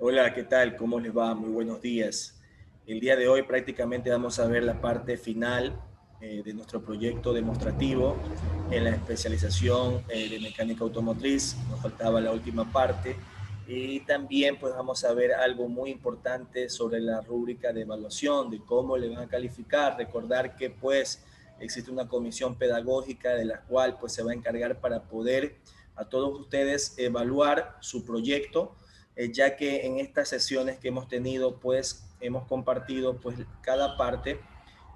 Hola, ¿qué tal? ¿Cómo les va? Muy buenos días. El día de hoy prácticamente vamos a ver la parte final de nuestro proyecto demostrativo en la especialización de mecánica automotriz. Nos faltaba la última parte y también pues vamos a ver algo muy importante sobre la rúbrica de evaluación, de cómo le van a calificar. Recordar que pues existe una comisión pedagógica de la cual pues se va a encargar para poder a todos ustedes evaluar su proyecto, ya que en estas sesiones que hemos tenido, pues hemos compartido pues cada parte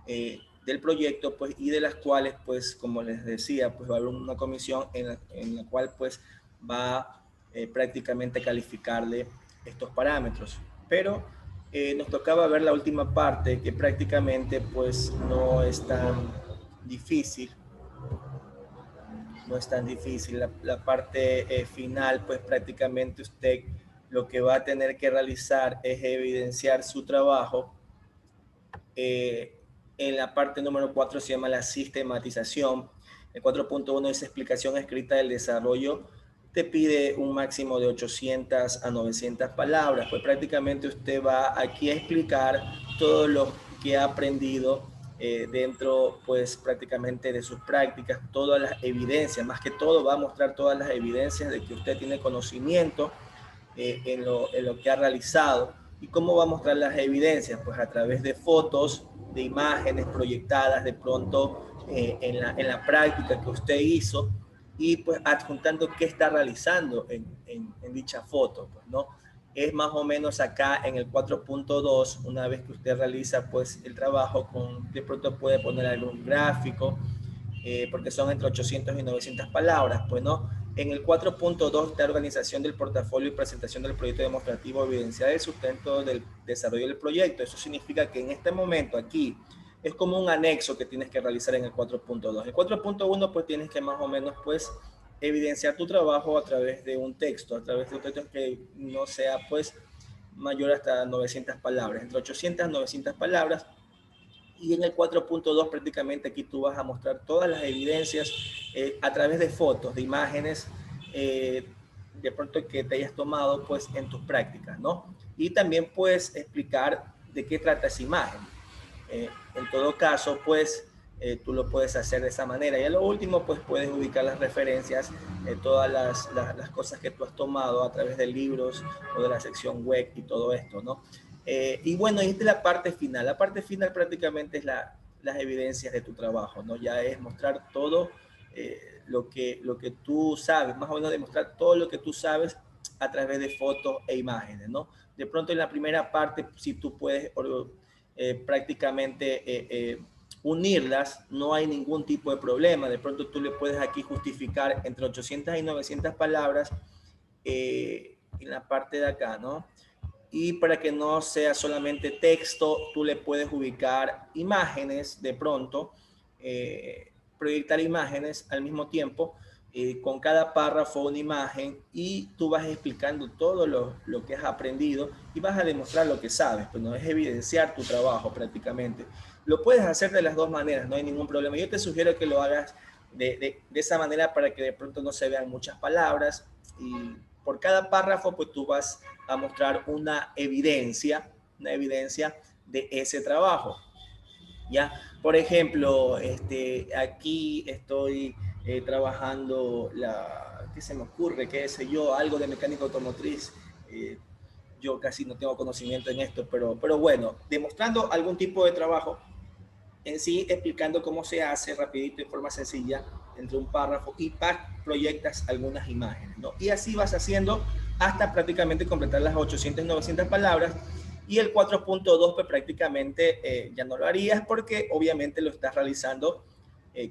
del proyecto, pues y de las cuales, pues como les decía, pues va a haber una comisión en la cual pues va prácticamente calificarle estos parámetros. Pero nos tocaba ver la última parte que prácticamente pues no es tan difícil. La parte final, pues prácticamente usted lo que va a tener que realizar es evidenciar su trabajo. Eh, en la parte número 4 se llama la sistematización. El 4.1 es explicación escrita del desarrollo. Te pide un máximo de 800 a 900 palabras. Pues prácticamente usted va aquí a explicar todo lo que ha aprendido dentro, pues prácticamente de sus prácticas, todas las evidencias, más que todo va a mostrar todas las evidencias de que usted tiene conocimiento en lo que ha realizado. ¿Y cómo va a mostrar las evidencias? Pues a través de fotos, de imágenes proyectadas de pronto en la práctica que usted hizo y pues adjuntando qué está realizando en dicha foto, pues, ¿no? Es más o menos acá en el 4.2, una vez que usted realiza pues el trabajo, de pronto puede poner algún gráfico, porque son entre 800 y 900 palabras, pues no. En el 4.2 está organización del portafolio y presentación del proyecto demostrativo, evidenciar el sustento del desarrollo del proyecto. Eso significa que en este momento aquí es como un anexo que tienes que realizar en el 4.2. El 4.1 pues tienes que más o menos pues evidenciar tu trabajo a través de un texto, a través de un texto que no sea pues mayor hasta 900 palabras, entre 800 y 900 palabras. Y en el 4.2 prácticamente aquí tú vas a mostrar todas las evidencias a través de fotos, de imágenes, de pronto que te hayas tomado pues en tus prácticas, ¿no? Y también puedes explicar de qué trata esa imagen. En todo caso, pues tú lo puedes hacer de esa manera. Y a lo último, pues puedes ubicar las referencias, todas las cosas que tú has tomado a través de libros o de la sección web y todo esto, ¿no? Y bueno, y esta es la parte final. La parte final prácticamente es las evidencias de tu trabajo, ¿no? Ya es mostrar todo lo que tú sabes, más o menos demostrar todo lo que tú sabes a través de fotos e imágenes, ¿no? De pronto en la primera parte, si tú puedes prácticamente unirlas, no hay ningún tipo de problema. De pronto tú le puedes aquí justificar entre 800 y 900 palabras en la parte de acá, ¿no? Y para que no sea solamente texto, tú le puedes ubicar imágenes de pronto, proyectar imágenes al mismo tiempo, con cada párrafo una imagen y tú vas explicando todo lo que has aprendido y vas a demostrar lo que sabes, pues no es evidenciar tu trabajo prácticamente. Lo puedes hacer de las dos maneras, no hay ningún problema. Yo te sugiero que lo hagas de esa manera para que de pronto no se vean muchas palabras y por cada párrafo pues tú vas a mostrar una evidencia de ese trabajo. ¿Ya? Por ejemplo, aquí estoy trabajando ¿qué se me ocurre? ¿Qué sé yo? Algo de mecánica automotriz. Yo casi no tengo conocimiento en esto, pero bueno, demostrando algún tipo de trabajo en sí, explicando cómo se hace rapidito, en forma sencilla, entre un párrafo y proyectas algunas imágenes, ¿no? Y así vas haciendo hasta prácticamente completar las 800, 900 palabras. Y el 4.2 pues prácticamente ya no lo harías porque obviamente lo estás realizando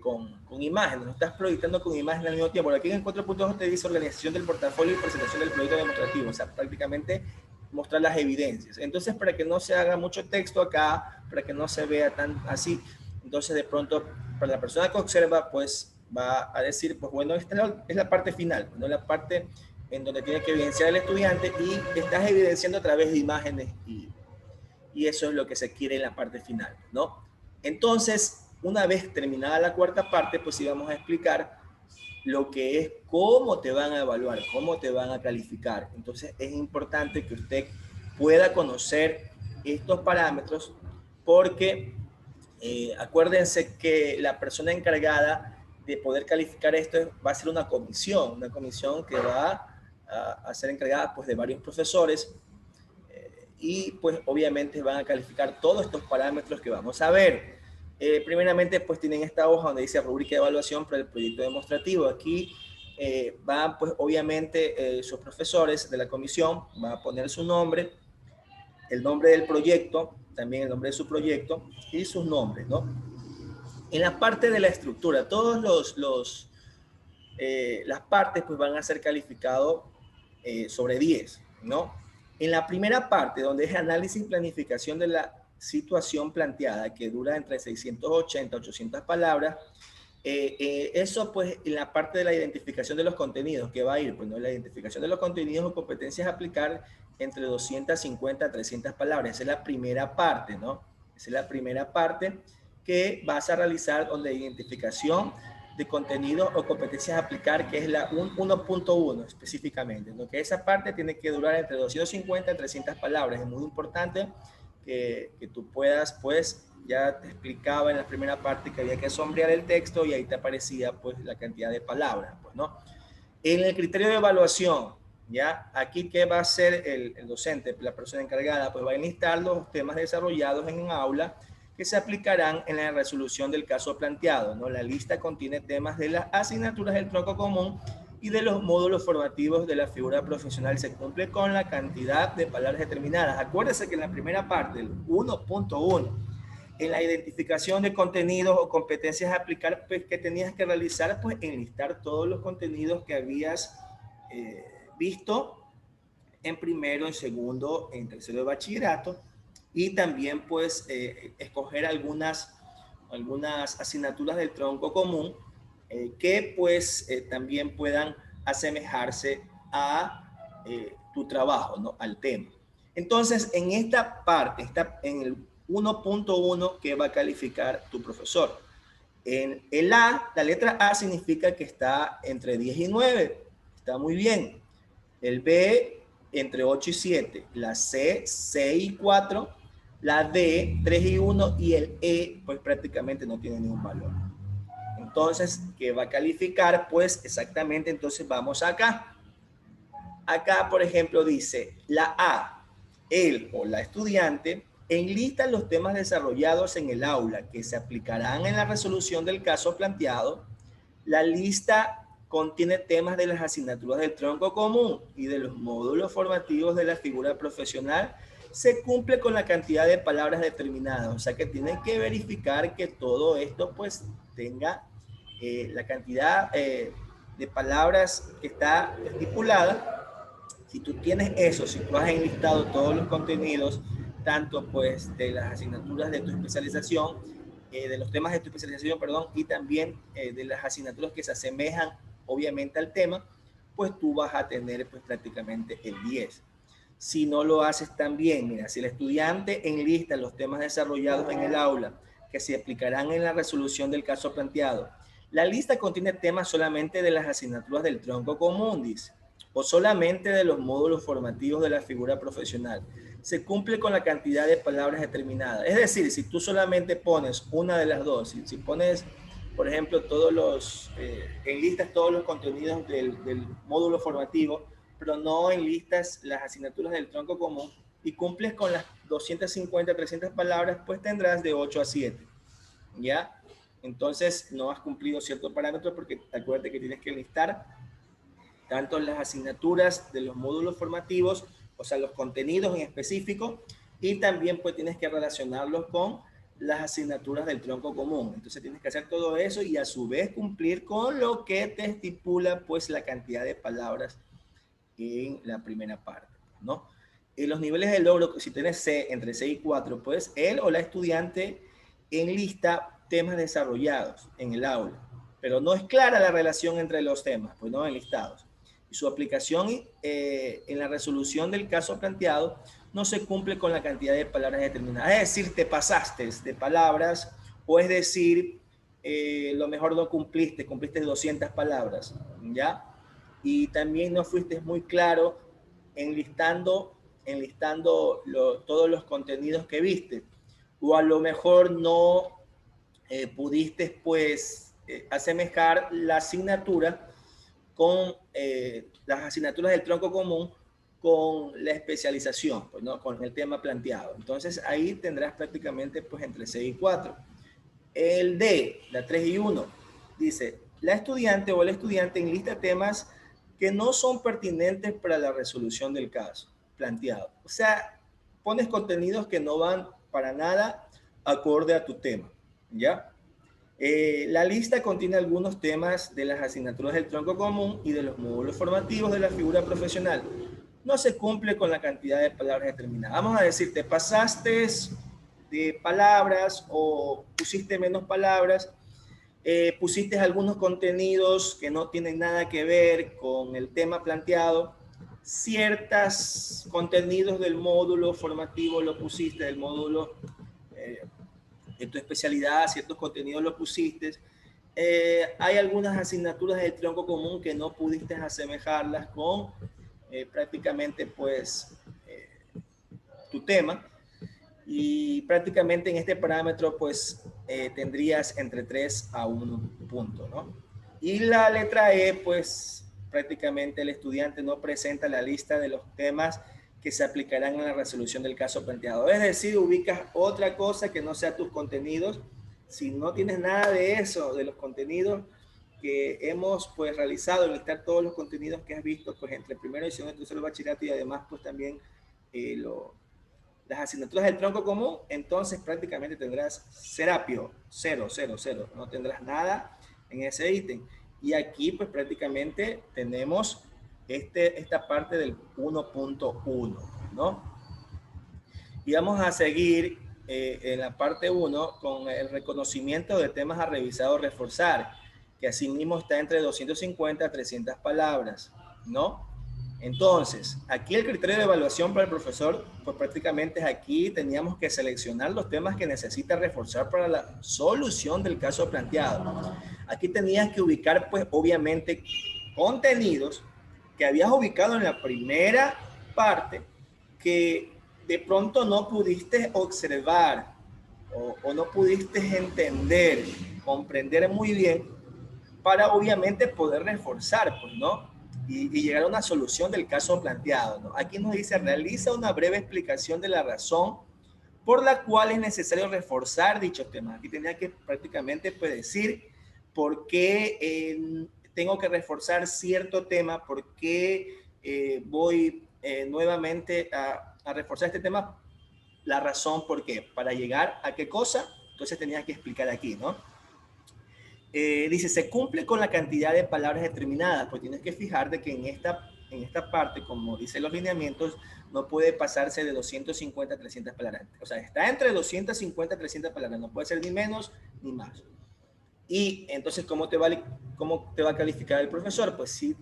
con imágenes, lo estás proyectando con imágenes al mismo tiempo. Aquí en el 4.2 te dice organización del portafolio y presentación del proyecto demostrativo, o sea, prácticamente mostrar las evidencias. Entonces, para que no se haga mucho texto acá, para que no se vea tan así, entonces de pronto, para la persona que observa, pues va a decir, pues bueno, esta es la parte final, ¿no? La parte en donde tiene que evidenciar el estudiante y estás evidenciando a través de imágenes y eso es lo que se quiere en la parte final, ¿no? Entonces, una vez terminada la cuarta parte, pues sí vamos a explicar lo que es cómo te van a evaluar, cómo te van a calificar. Entonces es importante que usted pueda conocer estos parámetros porque acuérdense que la persona encargada de poder calificar esto va a ser una comisión que va a ser encargada pues de varios profesores y pues obviamente van a calificar todos estos parámetros que vamos a ver. Primeramente pues tienen esta hoja donde dice rúbrica de evaluación para el proyecto demostrativo. Aquí van pues obviamente sus profesores de la comisión, van a poner su nombre, el nombre del proyecto, también el nombre de su proyecto y sus nombres, ¿no? En la parte de la estructura, las partes pues van a ser calificados sobre 10, ¿no? En la primera parte, donde es análisis y planificación de la situación planteada, que dura entre 680 y 800 palabras, eso pues en la parte de la identificación de los contenidos, que va a ir, pues no, la identificación de los contenidos o competencias a aplicar entre 250 a 300 palabras. Esa es la primera parte, ¿no? Esa es la primera parte que vas a realizar donde identificación de contenido o competencias a aplicar, que es la 1.1 específicamente, ¿no? Que esa parte tiene que durar entre 250 y 300 palabras. Es muy importante que tú puedas, pues, ya te explicaba en la primera parte que había que sombrear el texto y ahí te aparecía, pues, la cantidad de palabras, pues, ¿no? En el criterio de evaluación, ¿ya? Aquí, ¿qué va a hacer el docente, la persona encargada? Pues va a enlistar los temas desarrollados en aula que se aplicarán en la resolución del caso planteado, ¿no? La lista contiene temas de las asignaturas del tronco común y de los módulos formativos de la figura profesional. Se cumple con la cantidad de palabras determinadas. Acuérdense que en la primera parte, el 1.1, en la identificación de contenidos o competencias a aplicar, pues, que tenías que realizar, pues enlistar todos los contenidos que habías visto en primero, en segundo, en tercero de bachillerato, y también pues escoger algunas asignaturas del tronco común que pues también puedan asemejarse a tu trabajo, ¿no? Al tema. Entonces, en esta parte, está en el 1.1 que va a calificar tu profesor. En el A, la letra A significa que está entre 10 y 9. Está muy bien. El B, entre 8 y 7. La C, 6 y 4. La D, 3 y 1. Y el E, pues prácticamente no tiene ningún valor. Entonces, ¿qué va a calificar? Pues exactamente, entonces vamos acá. Acá, por ejemplo, dice la A, él o la estudiante enlista los temas desarrollados en el aula que se aplicarán en la resolución del caso planteado. La lista contiene temas de las asignaturas del tronco común y de los módulos formativos de la figura profesional. Se cumple con la cantidad de palabras determinadas. O sea que tienen que verificar que todo esto pues tenga la cantidad de palabras que está estipulada. Si tú tienes eso, si tú has enlistado todos los contenidos, tanto pues de las asignaturas de tu especialización, de los temas de tu especialización, perdón, y también de las asignaturas que se asemejan obviamente al tema, pues tú vas a tener pues prácticamente el 10. Si no lo haces también, mira, si el estudiante enlista los temas desarrollados en el aula que se aplicarán en la resolución del caso planteado, la lista contiene temas solamente de las asignaturas del tronco común, dice, o solamente de los módulos formativos de la figura profesional. Se cumple con la cantidad de palabras determinadas. Es decir, si tú solamente pones una de las dos, si pones, por ejemplo, enlistas todos los contenidos del módulo formativo, pero no enlistas las asignaturas del tronco común y cumples con las 250, 300 palabras, pues tendrás de 8 a 7. ¿Ya? Entonces no has cumplido cierto parámetro porque acuérdate que tienes que enlistar tanto las asignaturas de los módulos formativos, o sea, los contenidos en específico, y también pues tienes que relacionarlos con las asignaturas del tronco común. Entonces tienes que hacer todo eso y a su vez cumplir con lo que te estipula pues la cantidad de palabras en la primera parte, ¿no? En los niveles de logro, si tienes C, entre 6 y 4, pues él o la estudiante enlista temas desarrollados en el aula, pero no es clara la relación entre los temas, pues no enlistados. Y su aplicación en la resolución del caso planteado no se cumple con la cantidad de palabras determinadas. Es decir, te pasaste de palabras, o es decir, lo mejor no cumpliste 200 palabras, ¿ya? Y también no fuiste muy claro enlistando todos los contenidos que viste. O a lo mejor no pudiste, pues, asemejar la asignatura con las asignaturas del tronco común con la especialización, pues, ¿no? Con el tema planteado. Entonces, ahí tendrás prácticamente, pues, entre 6 y 4. El D, la 3 y 1, dice, la estudiante o el estudiante enlista temas que no son pertinentes para la resolución del caso planteado. O sea, pones contenidos que no van para nada acorde a tu tema, ¿ya? La lista contiene algunos temas de las asignaturas del tronco común y de los módulos formativos de la figura profesional. No se cumple con la cantidad de palabras determinadas. Vamos a decir, te pasaste de palabras o pusiste menos palabras, pusiste algunos contenidos que no tienen nada que ver con el tema planteado, ciertos contenidos del módulo formativo lo pusiste, del módulo de tu especialidad, ciertos contenidos lo pusiste. Hay algunas asignaturas del tronco común que no pudiste asemejarlas con prácticamente pues tu tema, y prácticamente en este parámetro pues tendrías entre 3 a 1 punto, ¿no? Y la letra E, pues prácticamente el estudiante no presenta la lista de los temas que se aplicarán en la resolución del caso planteado. Es decir, ubicas otra cosa que no sea tus contenidos. Si no tienes nada de eso, de los contenidos que hemos pues realizado, listar todos los contenidos que has visto pues entre primero y segundo y tercero bachillerato, y además pues también las asignaturas del tronco común, entonces prácticamente tendrás Serapio, 0, 0, 0, no tendrás nada en ese ítem. Y aquí pues prácticamente tenemos esta parte del 1.1, ¿no? Y vamos a seguir en la parte 1 con el reconocimiento de temas a revisar o reforzar, que asimismo está entre 250 a 300 palabras, ¿no? Entonces, aquí el criterio de evaluación para el profesor, pues prácticamente aquí teníamos que seleccionar los temas que necesita reforzar para la solución del caso planteado. Aquí tenías que ubicar, pues obviamente, contenidos que habías ubicado en la primera parte que de pronto no pudiste observar o no pudiste entender, comprender muy bien, para obviamente poder reforzar, pues, ¿no? Y llegar a una solución del caso planteado, ¿no? Aquí nos dice, realiza una breve explicación de la razón por la cual es necesario reforzar dichos temas. Aquí tenía que prácticamente pues, decir por qué tengo que reforzar cierto tema, por qué voy nuevamente a reforzar este tema, la razón por qué, para llegar a qué cosa, entonces tenía que explicar aquí, ¿no? Dice, se cumple con la cantidad de palabras determinadas, pues tienes que fijarte que en esta parte, como dice los lineamientos, no puede pasarse de 250 a 300 palabras. O sea, está entre 250 a 300 palabras, no puede ser ni menos ni más. Y entonces, ¿cómo te va a calificar el profesor? Pues sí,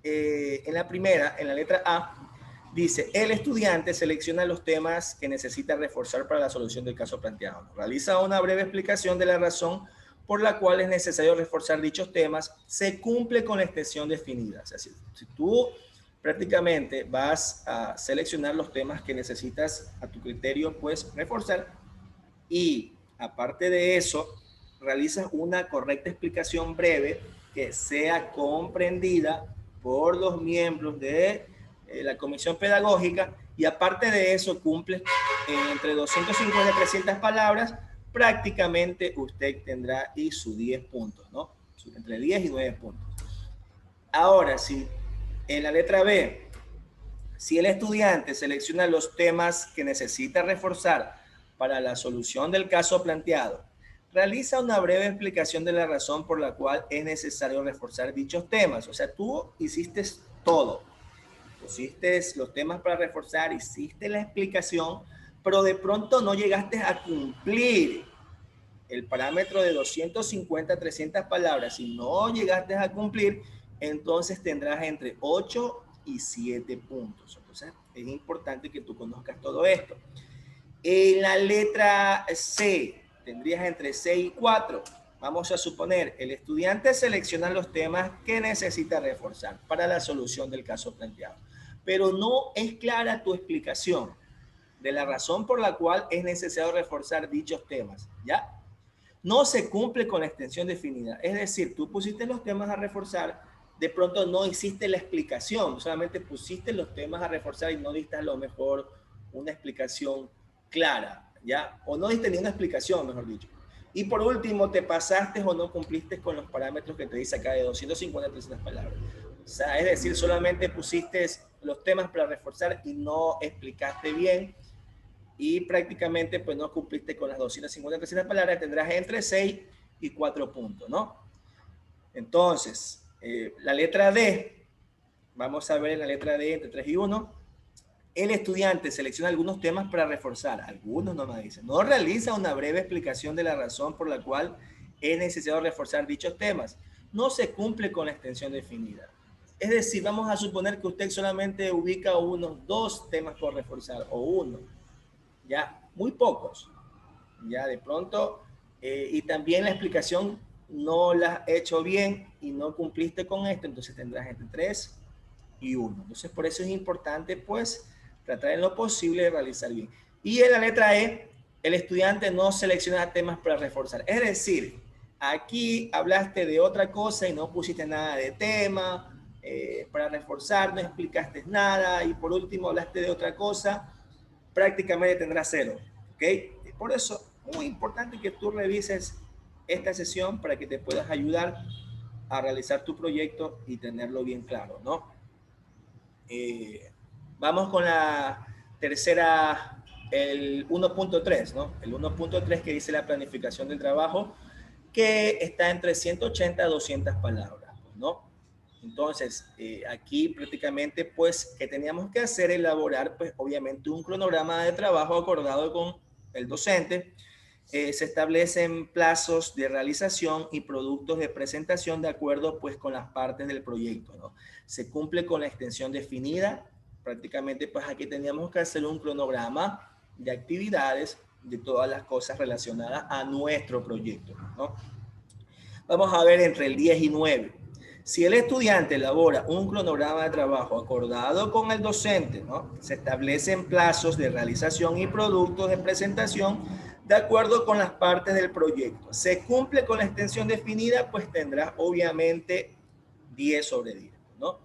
en la primera, en la letra A, dice, el estudiante selecciona los temas que necesita reforzar para la solución del caso planteado. Realiza una breve explicación de la razón por la cual es necesario reforzar dichos temas, se cumple con la extensión definida. O sea, si tú prácticamente vas a seleccionar los temas que necesitas a tu criterio, pues reforzar, y aparte de eso, realizas una correcta explicación breve que sea comprendida por los miembros de la comisión pedagógica, y aparte de eso cumples entre 250 y 300 palabras, prácticamente usted tendrá y sus 10 puntos, ¿no? Entre 10 y 9 puntos. Ahora, si en la letra B, si el estudiante selecciona los temas que necesita reforzar para la solución del caso planteado, realiza una breve explicación de la razón por la cual es necesario reforzar dichos temas. O sea, tú hiciste todo. Pusiste los temas para reforzar, hiciste la explicación, pero de pronto no llegaste a cumplir el parámetro de 250 a 300 palabras. Si no llegaste a cumplir, entonces tendrás entre 8 y 7 puntos. Entonces, es importante que tú conozcas todo esto. En la letra C, tendrías entre 6 y 4. vamos a suponer, el estudiante selecciona los temas que necesita reforzar para la solución del caso planteado, pero no es clara tu explicación de la razón por la cual es necesario reforzar dichos temas, ¿ya? No se cumple con la extensión definida. Es decir, tú pusiste los temas a reforzar, de pronto no hiciste la explicación, solamente pusiste los temas a reforzar y no diste a lo mejor una explicación clara, ¿ya? O no diste ni una explicación, mejor dicho. Y por último, te pasaste o no cumpliste con los parámetros que te dice acá de 250 a 300 palabras. O sea, es decir, solamente pusiste los temas para reforzar y no explicaste bien y prácticamente pues no cumpliste con las 250 300 palabras, tendrás entre 6 y 4 puntos, ¿no? Entonces, la letra D, vamos a ver en la letra D entre 3 y 1, el estudiante selecciona algunos temas para reforzar, algunos nomás dice, no realiza una breve explicación de la razón por la cual es necesario reforzar dichos temas, no se cumple con la extensión definida. Es decir, vamos a suponer que usted solamente ubica unos 2 temas por reforzar, o uno, ya, muy pocos, ya de pronto, y también la explicación no la has hecho bien y no cumpliste con esto, entonces tendrás entre 3 y 1. Entonces, por eso es importante, pues, tratar en lo posible de realizar bien. Y en la letra E, el estudiante no selecciona temas para reforzar. Es decir, aquí hablaste de otra cosa y no pusiste nada de tema para reforzar, no explicaste nada y por último hablaste de otra cosa, prácticamente tendrás 0. ¿Ok? Por eso, muy importante que tú revises esta sesión para que te puedas ayudar a realizar tu proyecto y tenerlo bien claro, ¿no? Vamos con la tercera, el 1.3, ¿no? El 1.3 que dice la planificación del trabajo, que está entre 180 a 200 palabras, ¿no? Entonces, aquí prácticamente, pues, que teníamos que hacer, elaborar, pues, obviamente un cronograma de trabajo acordado con el docente. Se establecen plazos de realización y productos de presentación de acuerdo, pues, con las partes del proyecto, ¿no? Se cumple con la extensión definida. Prácticamente, pues, aquí teníamos que hacer un cronograma de actividades de todas las cosas relacionadas a nuestro proyecto, ¿no? Vamos a ver entre el 10 y 9. Si el estudiante elabora un cronograma de trabajo acordado con el docente, ¿no? Se establecen plazos de realización y productos de presentación de acuerdo con las partes del proyecto. Se cumple con la extensión definida, pues tendrá obviamente 10 sobre 10, ¿no?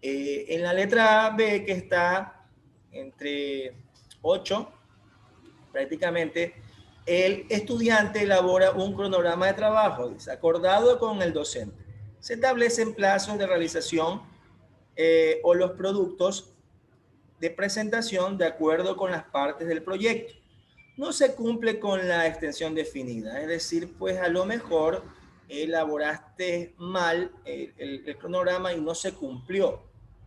En la letra B, que está entre 8, prácticamente, el estudiante elabora un cronograma de trabajo, dice, acordado con el docente. Se establecen plazos de realización o los productos de presentación de acuerdo con las partes del proyecto. No se cumple con la extensión definida, es decir, pues a lo mejor elaboraste mal el cronograma y no se cumplió,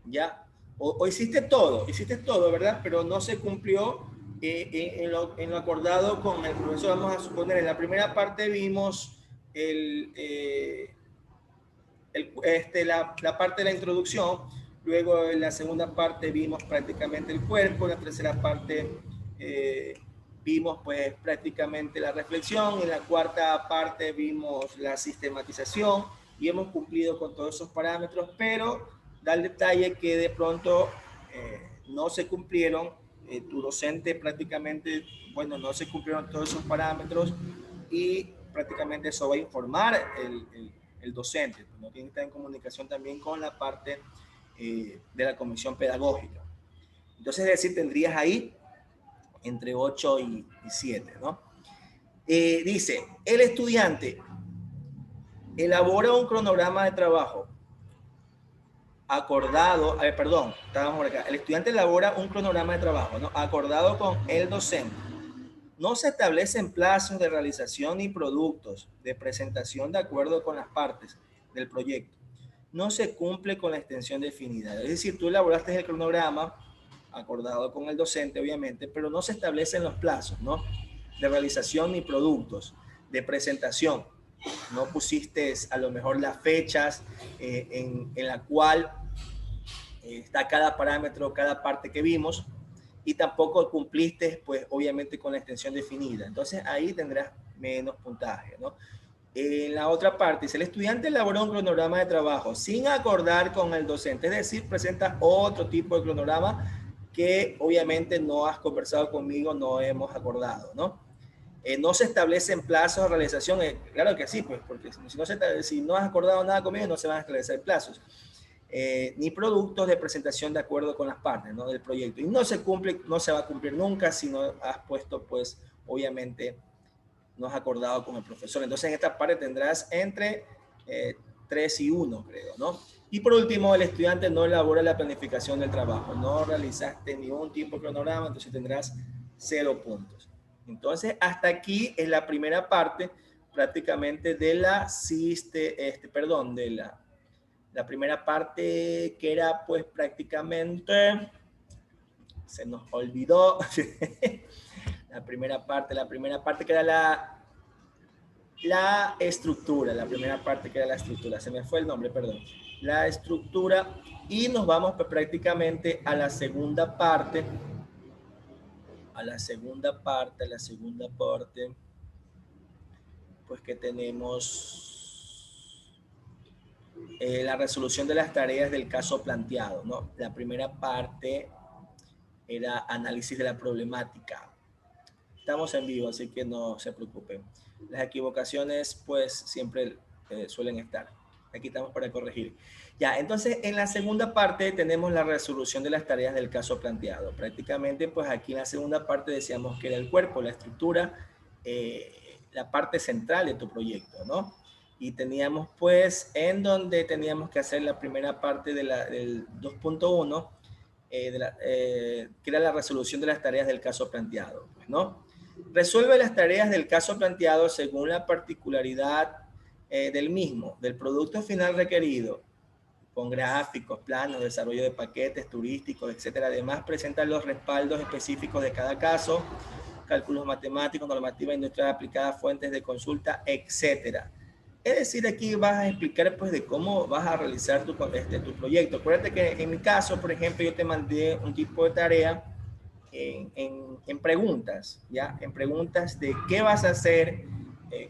¿ya? O hiciste todo, ¿verdad? Pero no se cumplió en lo acordado con el profesor. Vamos a suponer, en la primera parte vimos la parte de la introducción, luego en la segunda parte vimos prácticamente el cuerpo, en la tercera parte vimos pues prácticamente la reflexión, en la cuarta parte vimos la sistematización y hemos cumplido con todos esos parámetros, pero da el detalle que de pronto no se cumplieron, tu docente prácticamente, bueno, no se cumplieron todos esos parámetros y prácticamente eso va a informar el docente, ¿no? Tiene que estar en comunicación también con la parte de la comisión pedagógica. Entonces, es decir, tendrías ahí entre 8 y 7, ¿no? Dice, el estudiante elabora un cronograma de trabajo acordado, perdón, estábamos por acá, el estudiante elabora un cronograma de trabajo, ¿no? Acordado con el docente. No se establecen plazos de realización ni productos de presentación de acuerdo con las partes del proyecto. No se cumple con la extensión definida. Es decir, tú elaboraste el cronograma acordado con el docente, obviamente, pero no se establecen los plazos, ¿no? De realización ni productos de presentación. No pusiste a lo mejor las fechas en la cual está cada parámetro, cada parte que vimos, y tampoco cumpliste, pues, obviamente con la extensión definida. Entonces, ahí tendrás menos puntaje, ¿no? En la otra parte, dice, el estudiante elaboró un cronograma de trabajo sin acordar con el docente, es decir, presenta otro tipo de cronograma que obviamente no has conversado conmigo, no hemos acordado, ¿no? No se establecen plazos de realización, claro que sí, pues, porque si no has acordado nada conmigo, no se van a establecer plazos. Ni productos de presentación de acuerdo con las partes, ¿no?, del proyecto. Y no se cumple, no se va a cumplir nunca si no has puesto, pues, obviamente, no has acordado con el profesor. Entonces, en esta parte tendrás entre 3 y 1, creo, ¿no? Y por último, el estudiante no elabora la planificación del trabajo. No realizaste ningún tipo de cronograma, entonces tendrás 0 puntos. Entonces, hasta aquí es la primera parte prácticamente de la, de la primera parte que era pues prácticamente, se nos olvidó, la primera parte que era la estructura, la primera parte que era la estructura, se me fue el nombre, perdón, la estructura, y nos vamos pues, prácticamente a la segunda parte, pues que tenemos la resolución de las tareas del caso planteado, ¿no? La primera parte era análisis de la problemática. Estamos en vivo, así que no se preocupen. Las equivocaciones, pues, siempre suelen estar. Aquí estamos para corregir. Ya, entonces, en la segunda parte tenemos la resolución de las tareas del caso planteado. Prácticamente, pues, aquí en la segunda parte decíamos que era el cuerpo, la estructura, la parte central de tu proyecto, ¿no? Y teníamos, pues, en donde teníamos que hacer la primera parte del 2.1, que era la resolución de las tareas del caso planteado, ¿no? Resuelve las tareas del caso planteado según la particularidad del mismo, del producto final requerido, con gráficos, planos, desarrollo de paquetes turísticos, etcétera. Además, presenta los respaldos específicos de cada caso, cálculos matemáticos, normativa industrial aplicada, fuentes de consulta, etcétera. Es decir, aquí vas a explicar pues de cómo vas a realizar tu proyecto. Acuérdate que en mi caso, por ejemplo, yo te mandé un tipo de tarea en preguntas, ¿ya? En preguntas de qué vas a hacer,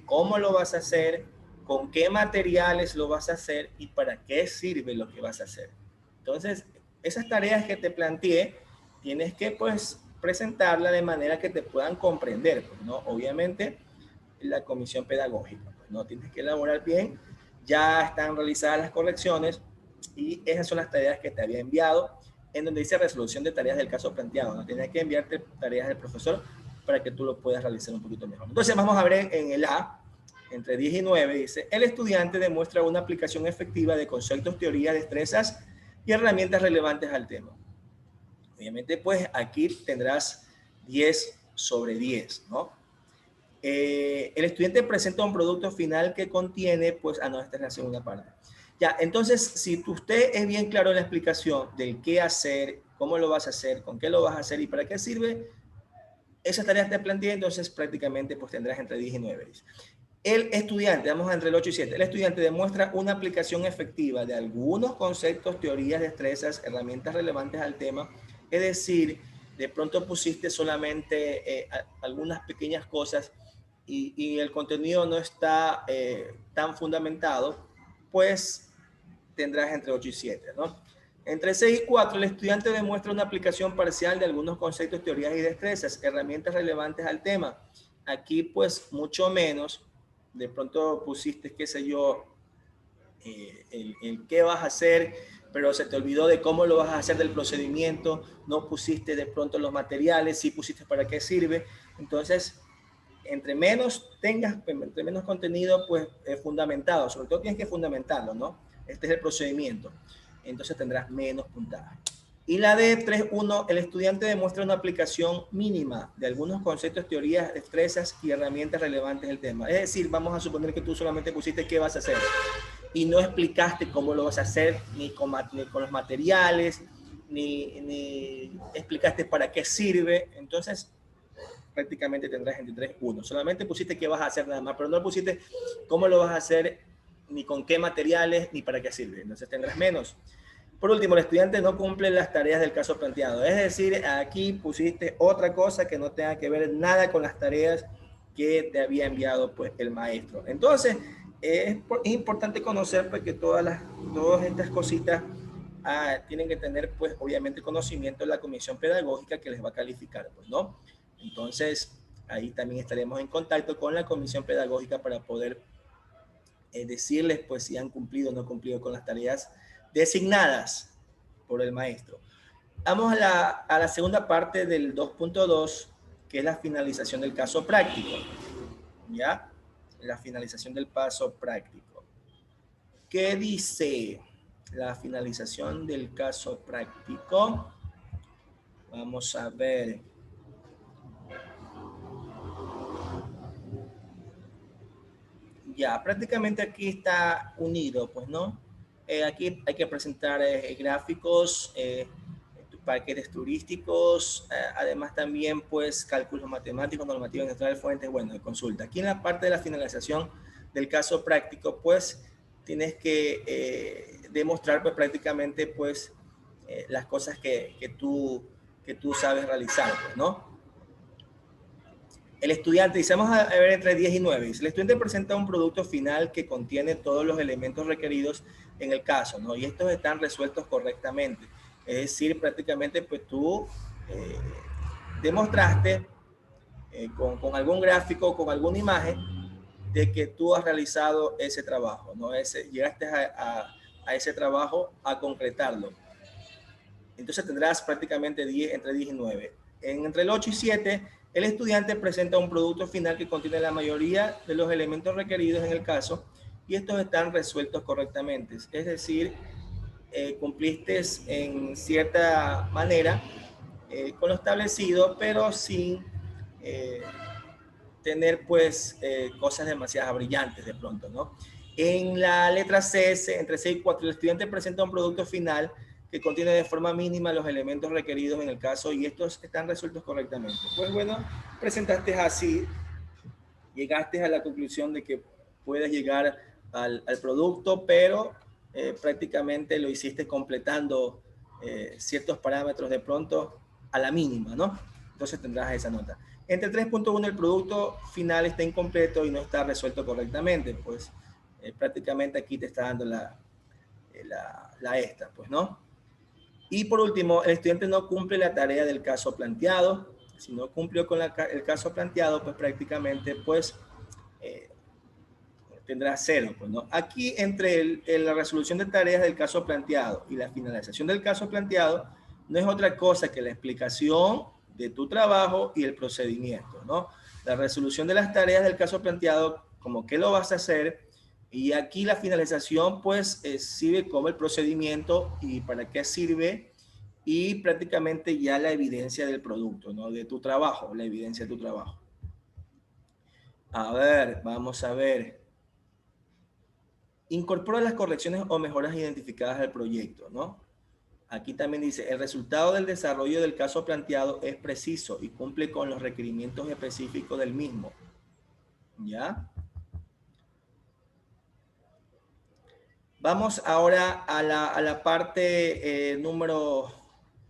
cómo lo vas a hacer, con qué materiales lo vas a hacer y para qué sirve lo que vas a hacer. Entonces, esas tareas que te planteé, tienes que pues presentarla de manera que te puedan comprender, pues, ¿no? Obviamente, la comisión pedagógica, pues, ¿no? Tienes que elaborar bien, ya están realizadas las correcciones y esas son las tareas que te había enviado, en donde dice resolución de tareas del caso planteado, ¿no? Tienes que enviarte tareas del profesor para que tú lo puedas realizar un poquito mejor. Entonces vamos a ver en el A, entre 10 y 9, dice, el estudiante demuestra una aplicación efectiva de conceptos, teorías, destrezas y herramientas relevantes al tema. Obviamente, pues aquí tendrás 10 sobre 10, ¿no? El estudiante presenta un producto final que contiene, pues, no, esta es la segunda parte. Ya, entonces, si usted es bien claro en la explicación del qué hacer, cómo lo vas a hacer, con qué lo vas a hacer y para qué sirve, esas tareas te planteé, entonces prácticamente pues tendrás entre 10 y 9. El estudiante, vamos entre el 8 y 7, el estudiante demuestra una aplicación efectiva de algunos conceptos, teorías, destrezas, herramientas relevantes al tema, es decir, de pronto pusiste solamente algunas pequeñas cosas y el contenido no está tan fundamentado, pues tendrás entre 8 y 7, ¿no? Entre 6 y 4, el estudiante demuestra una aplicación parcial de algunos conceptos, teorías y destrezas, herramientas relevantes al tema. Aquí, pues, mucho menos. De pronto pusiste, qué sé yo, el qué vas a hacer, pero se te olvidó de cómo lo vas a hacer, del procedimiento, no pusiste de pronto los materiales, sí pusiste para qué sirve. Entonces, entre menos tengas, entre menos contenido, pues fundamentado, sobre todo tienes que fundamentarlo, ¿no? Este es el procedimiento. Entonces tendrás menos puntaje. Y la de 3.1, el estudiante demuestra una aplicación mínima de algunos conceptos, teorías, destrezas y herramientas relevantes del tema. Es decir, vamos a suponer que tú solamente pusiste qué vas a hacer y no explicaste cómo lo vas a hacer, ni con los materiales, ni explicaste para qué sirve. Entonces, prácticamente tendrás entre 3.1. Solamente pusiste qué vas a hacer nada más, pero no pusiste cómo lo vas a hacer, ni con qué materiales, ni para qué sirve. Entonces tendrás menos. Por último, el estudiante no cumple las tareas del caso planteado. Es decir, aquí pusiste otra cosa que no tenga que ver nada con las tareas que te había enviado pues el maestro. Entonces, es importante conocer pues que todas estas cositas tienen que tener pues obviamente conocimiento de la comisión pedagógica que les va a calificar, pues, ¿no? Entonces, ahí también estaremos en contacto con la comisión pedagógica para poder decirles pues si han cumplido o no cumplido con las tareas designadas por el maestro. Vamos a la segunda parte del 2.2, que es la finalización del caso práctico. ¿Ya? La finalización del paso práctico. ¿Qué dice la finalización del caso práctico? Vamos a ver. Ya, prácticamente aquí está unido, pues, ¿no? Aquí hay que presentar gráficos, paquetes turísticos, además también, pues, cálculos matemáticos, normativas, neutrales, fuentes, bueno, de consulta. Aquí en la parte de la finalización del caso práctico, pues, tienes que demostrar, pues, prácticamente, pues, las cosas que tú sabes realizar, pues, ¿no? El estudiante, dice, vamos a ver entre 10 y 9. Dice, el estudiante presenta un producto final que contiene todos los elementos requeridos en el caso, ¿no? Y estos están resueltos correctamente. Es decir, prácticamente, pues tú demostraste con algún gráfico, con alguna imagen, de que tú has realizado ese trabajo, ¿no? Llegaste a ese trabajo a concretarlo. Entonces tendrás prácticamente entre 10 y 9. Entre el 8 y 7, el estudiante presenta un producto final que contiene la mayoría de los elementos requeridos en el caso y estos están resueltos correctamente. Es decir, cumpliste en cierta manera con lo establecido, pero sin tener pues cosas demasiado brillantes de pronto, ¿no? En la letra C, entre 6 y 4, el estudiante presenta un producto final que contiene de forma mínima los elementos requeridos en el caso y estos están resueltos correctamente. Pues bueno, presentaste así, llegaste a la conclusión de que puedes llegar al producto, pero prácticamente lo hiciste completando ciertos parámetros de pronto a la mínima, ¿no? Entonces tendrás esa nota. Entre 3.1 el producto final está incompleto y no está resuelto correctamente, pues prácticamente aquí te está dando la esta, pues, ¿no? Y por último, el estudiante no cumple la tarea del caso planteado. Si no cumplió con el caso planteado, pues prácticamente pues tendrá 0. Pues, ¿no? Aquí entre la resolución de tareas del caso planteado y la finalización del caso planteado, no es otra cosa que la explicación de tu trabajo y el procedimiento, ¿no? La resolución de las tareas del caso planteado, como qué lo vas a hacer, y aquí la finalización pues sirve como el procedimiento y para qué sirve y prácticamente ya la evidencia del producto, ¿no? De tu trabajo, la evidencia de tu trabajo. A ver, vamos a ver. Incorpora las correcciones o mejoras identificadas al proyecto, ¿no? Aquí también dice, el resultado del desarrollo del caso planteado es preciso y cumple con los requerimientos específicos del mismo. ¿Ya? Vamos ahora a la parte número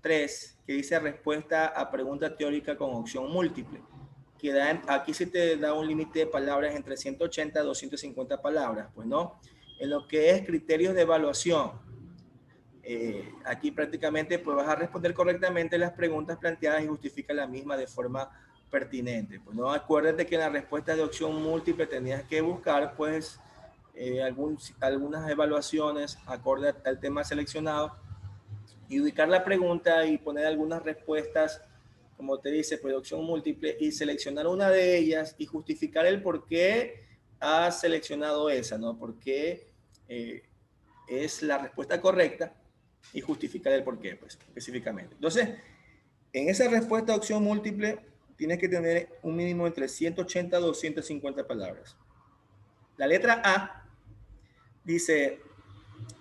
3, que dice respuesta a pregunta teórica con opción múltiple. Aquí se te da un límite de palabras entre 180 a 250 palabras, pues no. En lo que es criterios de evaluación, aquí prácticamente pues vas a responder correctamente las preguntas planteadas y justifica la misma de forma pertinente. Pues no, acuérdate que en la respuesta de opción múltiple tenías que buscar pues algunas evaluaciones acorde al tema seleccionado y ubicar la pregunta y poner algunas respuestas, como te dice, pues opción múltiple y seleccionar una de ellas y justificar el por qué has seleccionado esa, ¿no? Por qué es la respuesta correcta y justificar el por qué, pues, específicamente. Entonces, en esa respuesta de opción múltiple, tienes que tener un mínimo entre 180 a 250 palabras. La letra A dice,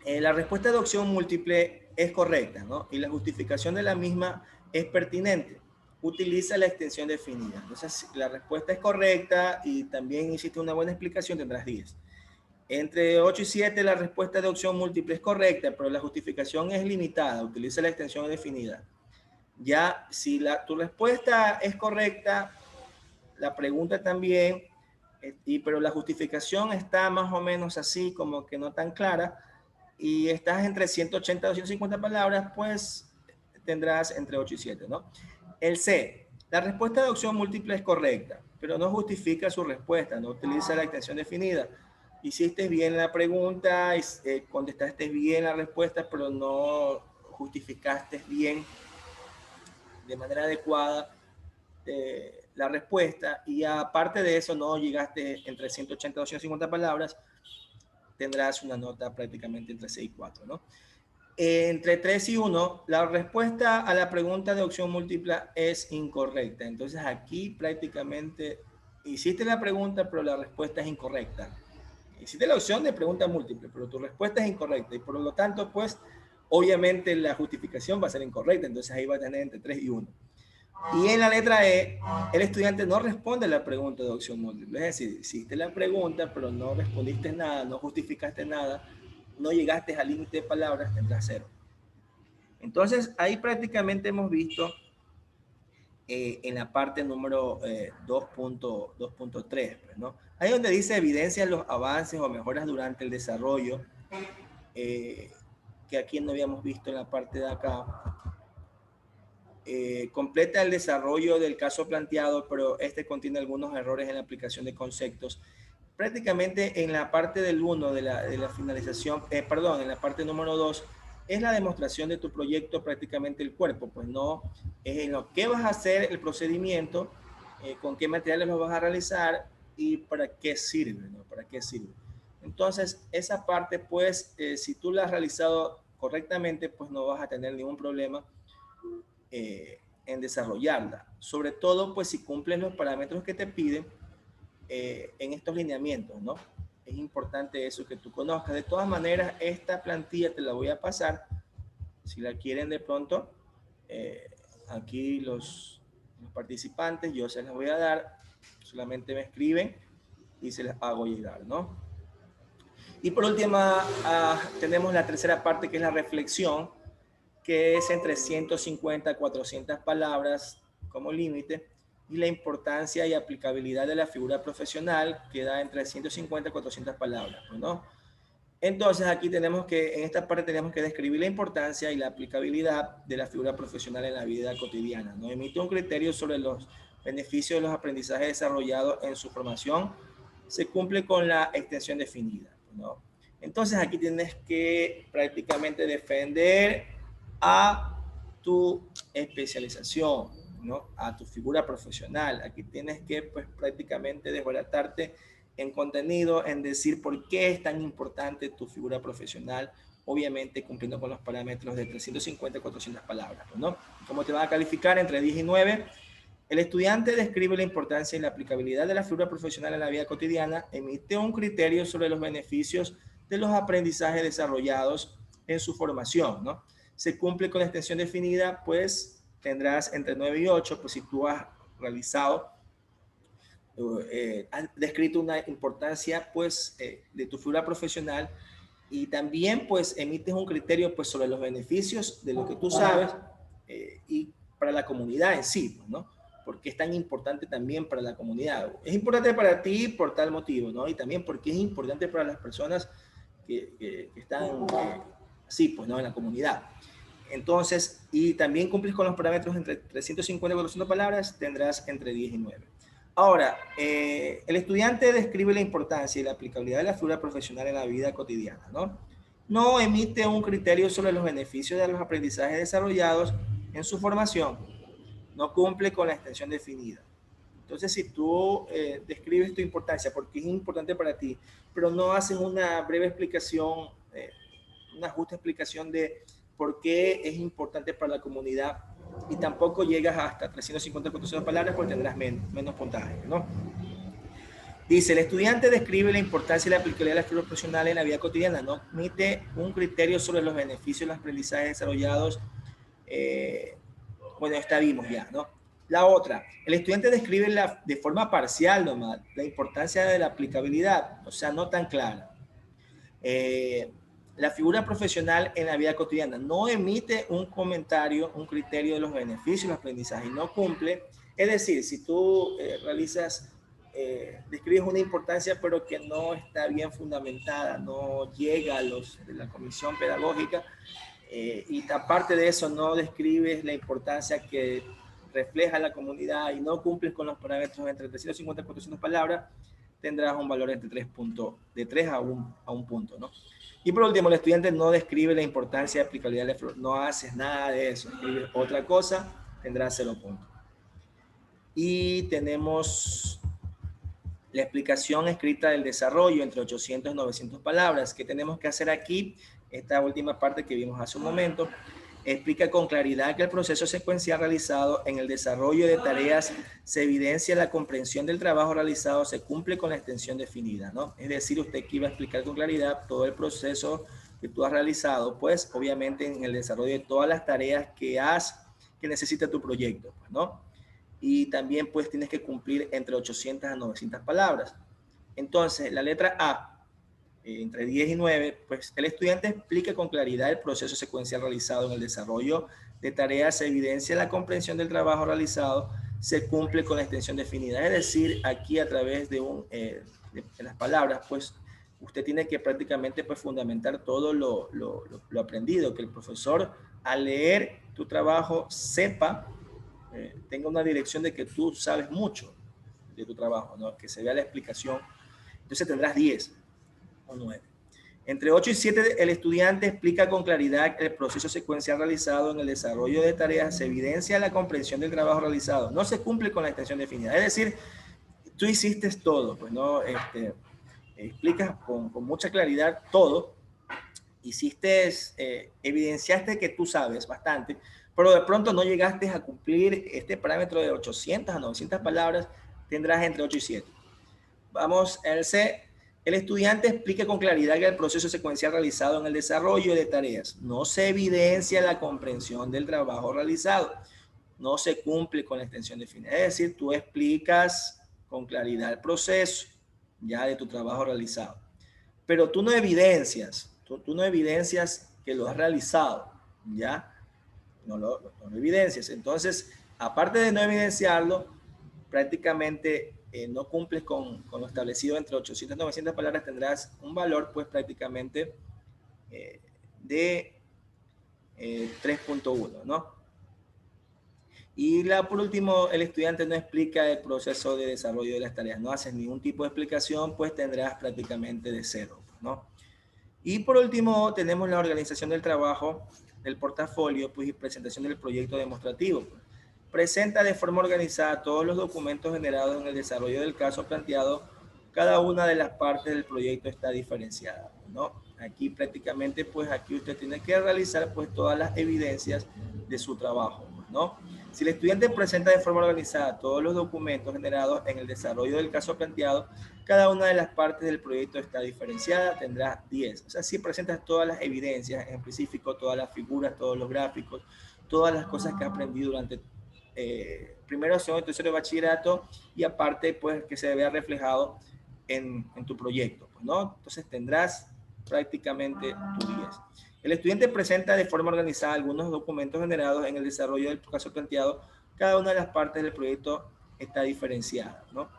la respuesta de opción múltiple es correcta, ¿no? Y la justificación de la misma es pertinente. Utiliza la extensión definida. Entonces, si la respuesta es correcta y también hiciste una buena explicación, tendrás 10. Entre 8 y 7, la respuesta de opción múltiple es correcta, pero la justificación es limitada. Utiliza la extensión definida. Ya, si tu respuesta es correcta, la pregunta también, pero la justificación está más o menos así, como que no tan clara, y estás entre 180 y 250 palabras, pues tendrás entre 8 y 7, ¿no? El C, la respuesta de opción múltiple es correcta, pero no justifica su respuesta, no utiliza la extensión definida. Hiciste bien la pregunta, contestaste bien la respuesta, pero no justificaste bien de manera adecuada la respuesta, y aparte de eso no llegaste entre 180 y 250 palabras, tendrás una nota prácticamente entre 6 y 4, ¿no? Entre 3 y 1, la respuesta a la pregunta de opción múltiple es incorrecta. Entonces aquí prácticamente hiciste la pregunta, pero la respuesta es incorrecta. Hiciste la opción de pregunta múltiple, pero tu respuesta es incorrecta, y por lo tanto, pues, obviamente la justificación va a ser incorrecta. Entonces ahí va a tener entre 3 y 1. Y en la letra E, el estudiante no responde a la pregunta de opción múltiple. Es decir, hiciste la pregunta, pero no respondiste nada, no justificaste nada, no llegaste al límite de palabras, tendrás 0. Entonces, ahí prácticamente hemos visto en la parte número 2.3, pues, ¿no? Ahí donde dice evidencia los avances o mejoras durante el desarrollo, que aquí no habíamos visto en la parte de acá. Completa el desarrollo del caso planteado, pero este contiene algunos errores en la aplicación de conceptos. Prácticamente en la parte del 1 de la finalización, en la parte número 2, es la demostración de tu proyecto, prácticamente el cuerpo, pues no es en lo que vas a hacer el procedimiento, con qué materiales lo vas a realizar y para qué sirve, ¿no? ¿Para qué sirve? Entonces, esa parte, pues, si tú la has realizado correctamente, pues no vas a tener ningún problema en desarrollarla. Sobre todo, pues, si cumples los parámetros que te piden en estos lineamientos, ¿no? Es importante eso que tú conozcas. De todas maneras, esta plantilla te la voy a pasar. Si la quieren de pronto, aquí los participantes, yo se las voy a dar. Solamente me escriben y se las hago llegar, ¿no? Y por último, tenemos la tercera parte, que es la reflexión, que es entre 150 a 400 palabras como límite, y la importancia y aplicabilidad de la figura profesional, que da entre 150 a 400 palabras, ¿no? Entonces aquí tenemos que, en esta parte tenemos que describir la importancia y la aplicabilidad de la figura profesional en la vida cotidiana, ¿no? Emite un criterio sobre los beneficios de los aprendizajes desarrollados en su formación, se cumple con la extensión definida, ¿no? Entonces aquí tienes que prácticamente defender a tu especialización, ¿no? A tu figura profesional. Aquí tienes que, pues, prácticamente desbaratarte en contenido, en decir por qué es tan importante tu figura profesional, obviamente cumpliendo con los parámetros de 350 a 400 palabras, ¿no? ¿Cómo te van a calificar? Entre 10 y 9. El estudiante describe la importancia y la aplicabilidad de la figura profesional en la vida cotidiana, emite un criterio sobre los beneficios de los aprendizajes desarrollados en su formación, ¿no? Se cumple con la extensión definida, pues tendrás entre 9 y 8, pues si tú has realizado, has descrito una importancia, pues, de tu figura profesional, y también, pues, emites un criterio, pues, sobre los beneficios de lo que tú sabes y para la comunidad en sí, ¿no? Porque es tan importante también para la comunidad. Es importante para ti por tal motivo, ¿no? Y también porque es importante para las personas que están así, pues, ¿no? En la comunidad. Entonces, y también cumples con los parámetros entre 350 y 400 palabras, tendrás entre 10 y 9. Ahora, el estudiante describe la importancia y la aplicabilidad de la figura profesional en la vida cotidiana, ¿no? No emite un criterio sobre los beneficios de los aprendizajes desarrollados en su formación. No cumple con la extensión definida. Entonces, si tú describes tu importancia, porque es importante para ti, pero no haces una breve explicación, una justa explicación de por qué es importante para la comunidad, y tampoco llegas hasta 350 400 palabras, porque tendrás menos puntaje, ¿no? Dice, el estudiante describe la importancia y la aplicabilidad de la figura profesional en la vida cotidiana, no emite un criterio sobre los beneficios de los aprendizajes desarrollados. Bueno, esta vimos ya, ¿no? La otra, el estudiante describe de forma parcial nomás la importancia de la aplicabilidad, o sea, no tan clara. La figura profesional en la vida cotidiana no emite un comentario, un criterio de los beneficios, los aprendizajes, y no cumple Es decir, si tú describes una importancia pero que no está bien fundamentada, no llega a los de la comisión pedagógica, y aparte de eso no describes la importancia que refleja la comunidad y no cumples con los parámetros entre 350 y 400 palabras, tendrás un valor entre de 3 a un punto, ¿no? Y por último, el estudiante no describe la importancia de aplicabilidad de flor, no haces nada de eso, escribes otra cosa, tendrás 0 puntos. Y tenemos la explicación escrita del desarrollo entre 800 y 900 palabras. ¿Qué tenemos que hacer aquí? Esta última parte que vimos hace un momento explica con claridad que el proceso secuencial realizado en el desarrollo de tareas se evidencia la comprensión del trabajo realizado, se cumple con la extensión definida, ¿no? Es decir, usted aquí va a explicar con claridad todo el proceso que tú has realizado, pues obviamente en el desarrollo de todas las tareas que necesita tu proyecto, pues, ¿no? Y también pues tienes que cumplir entre 800 a 900 palabras. Entonces, la letra A, entre 10 y 9, pues el estudiante explica con claridad el proceso secuencial realizado en el desarrollo de tareas, se evidencia la comprensión del trabajo realizado, se cumple con la extensión definida. Es decir, aquí a través de las palabras, pues usted tiene que prácticamente pues fundamentar todo lo aprendido, que el profesor al leer tu trabajo sepa, tenga una dirección de que tú sabes mucho de tu trabajo, ¿no? Que se vea la explicación. Entonces tendrás 10 o 9. Entre 8 y 7, el estudiante explica con claridad el proceso secuencial realizado en el desarrollo de tareas, se evidencia la comprensión del trabajo realizado, no se cumple con la extensión definida. Es decir, tú hiciste todo, pues no, explicas con mucha claridad todo, evidenciaste que tú sabes bastante, pero de pronto no llegaste a cumplir este parámetro de 800 a 900 palabras, tendrás entre 8 y 7. Vamos al C. El estudiante explica con claridad que el proceso secuencial realizado en el desarrollo de tareas no se evidencia la comprensión del trabajo realizado, no se cumple con la extensión definida. Es decir, tú explicas con claridad el proceso ya de tu trabajo realizado, pero tú no evidencias, tú no evidencias que lo has realizado, ¿ya? No lo evidencias. Entonces, aparte de no evidenciarlo, prácticamente no cumples con lo establecido entre 800 y 900 palabras, tendrás un valor pues prácticamente de 3.1, ¿no? Y por último, el estudiante no explica el proceso de desarrollo de las tareas, no haces ningún tipo de explicación, pues tendrás prácticamente de 0, ¿no? Y por último, tenemos la organización del trabajo, del portafolio, pues, y presentación del proyecto demostrativo. Pues. Presenta de forma organizada todos los documentos generados en el desarrollo del caso planteado. Cada una de las partes del proyecto está diferenciada, ¿no? Aquí prácticamente, pues aquí usted tiene que realizar pues todas las evidencias de su trabajo, ¿no? Si el estudiante presenta de forma organizada todos los documentos generados en el desarrollo del caso planteado, cada una de las partes del proyecto está diferenciada, tendrá 10. O sea, si presentas todas las evidencias, en específico todas las figuras, todos los gráficos, todas las cosas que has aprendido durante primero, segundo y tercero de bachillerato, y aparte, pues, que se vea reflejado en tu proyecto, pues, ¿no? Entonces tendrás prácticamente tu 10. El estudiante presenta de forma organizada algunos documentos generados en el desarrollo del caso planteado. Cada una de las partes del proyecto está diferenciada, ¿no?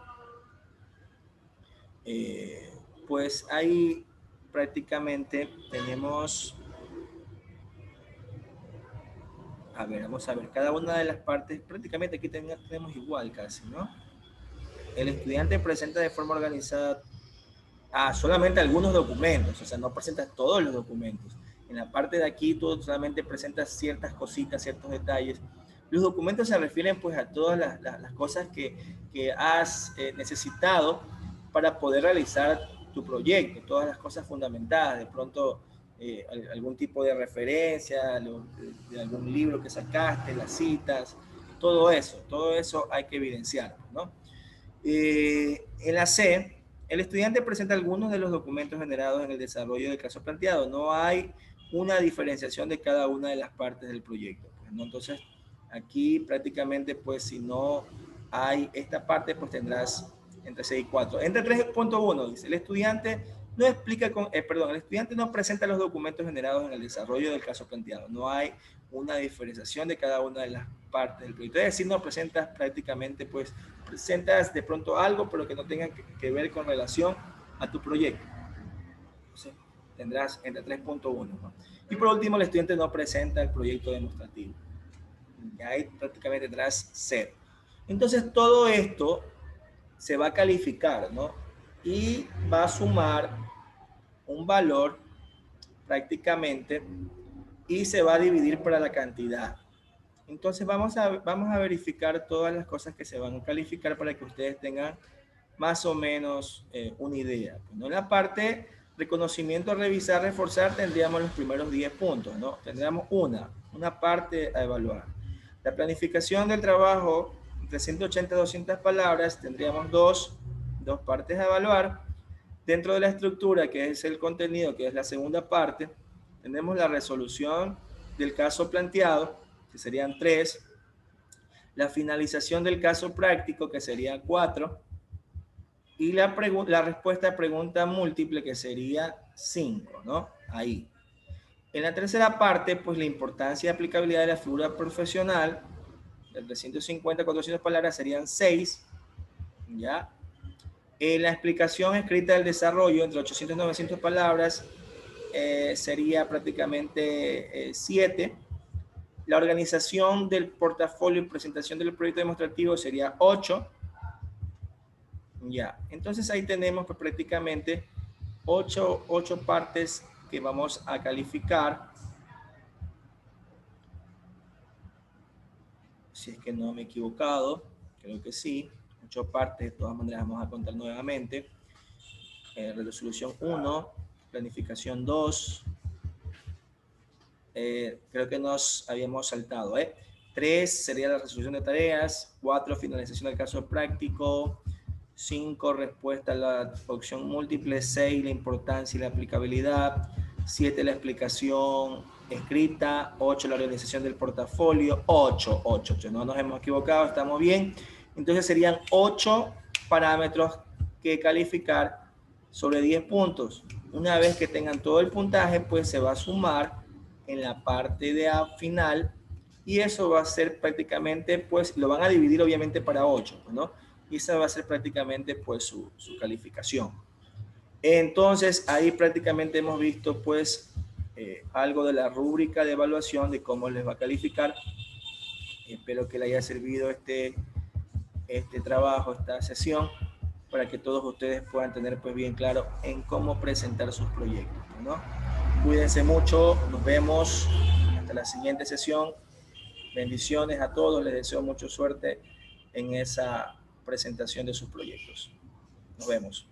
Pues ahí prácticamente tenemos, a ver, vamos a ver, cada una de las partes, prácticamente aquí tenemos igual casi, ¿no? El estudiante presenta de forma organizada solamente algunos documentos, o sea, no presentas todos los documentos. En la parte de aquí tú solamente presentas ciertas cositas, ciertos detalles. Los documentos se refieren pues a todas las cosas que has necesitado para poder realizar tu proyecto, todas las cosas fundamentadas, de pronto algún tipo de referencia, de algún libro que sacaste, las citas, todo eso hay que evidenciar, ¿no? En la C, el estudiante presenta algunos de los documentos generados en el desarrollo del caso planteado. No hay una diferenciación de cada una de las partes del proyecto, pues, ¿no? Entonces, aquí prácticamente, pues, si no hay esta parte, pues tendrás entre 6 y 4. Entre 3.1, dice, el estudiante no explica el estudiante no presenta los documentos generados en el desarrollo del caso planteado. No hay una diferenciación de cada una de las partes del proyecto. Es decir, no presentas prácticamente, pues, presentas de pronto algo, pero que no tenga que ver con relación a tu proyecto. Entonces, tendrás entre 3.1, ¿no? Y por último, el estudiante no presenta el proyecto demostrativo. Y ahí prácticamente tendrás 0. Entonces, todo esto se va a calificar, ¿no? Y va a sumar un valor prácticamente y se va a dividir para la cantidad. Entonces vamos a verificar todas las cosas que se van a calificar para que ustedes tengan más o menos una idea. ¿No? En la parte reconocimiento, revisar, reforzar, tendríamos los primeros 10 puntos, ¿no? Tendríamos una parte a evaluar. La planificación del trabajo, entre 180 y 200 palabras, tendríamos dos partes a evaluar. Dentro de la estructura, que es el contenido, que es la segunda parte, tenemos la resolución del caso planteado, que serían 3, la finalización del caso práctico, que sería 4, y la respuesta a pregunta múltiple, que sería 5, ¿no? Ahí. En la tercera parte, pues la importancia y aplicabilidad de la figura profesional, de 350 a 400 palabras, serían 6, ¿ya? La explicación escrita del desarrollo, entre 800 y 900 palabras, sería prácticamente 7. La organización del portafolio y presentación del proyecto demostrativo sería 8. Ya, entonces ahí tenemos pues, prácticamente 8 partes que vamos a calificar. Si es que no me he equivocado, creo que sí. 8 partes, de todas maneras vamos a contar nuevamente. Resolución 1, planificación 2. Creo que nos habíamos saltado. 3 sería la resolución de tareas. 4, finalización del caso práctico. 5, respuesta a la opción múltiple. 6, la importancia y la aplicabilidad. 7, la explicación escrita. 8, la organización del portafolio. 8, no nos hemos equivocado, estamos bien. Entonces serían 8 parámetros que calificar sobre 10 puntos. Una vez que tengan todo el puntaje, pues se va a sumar en la parte de final y eso va a ser prácticamente, pues lo van a dividir obviamente para 8, ¿no? Y esa va a ser prácticamente pues su calificación. Entonces ahí prácticamente hemos visto pues algo de la rúbrica de evaluación de cómo les va a calificar. Espero que les haya servido este trabajo, esta sesión, para que todos ustedes puedan tener pues bien claro en cómo presentar sus proyectos, ¿no? Cuídense mucho, nos vemos hasta la siguiente sesión. Bendiciones a todos, les deseo mucha suerte en esa presentación de sus proyectos. Nos vemos.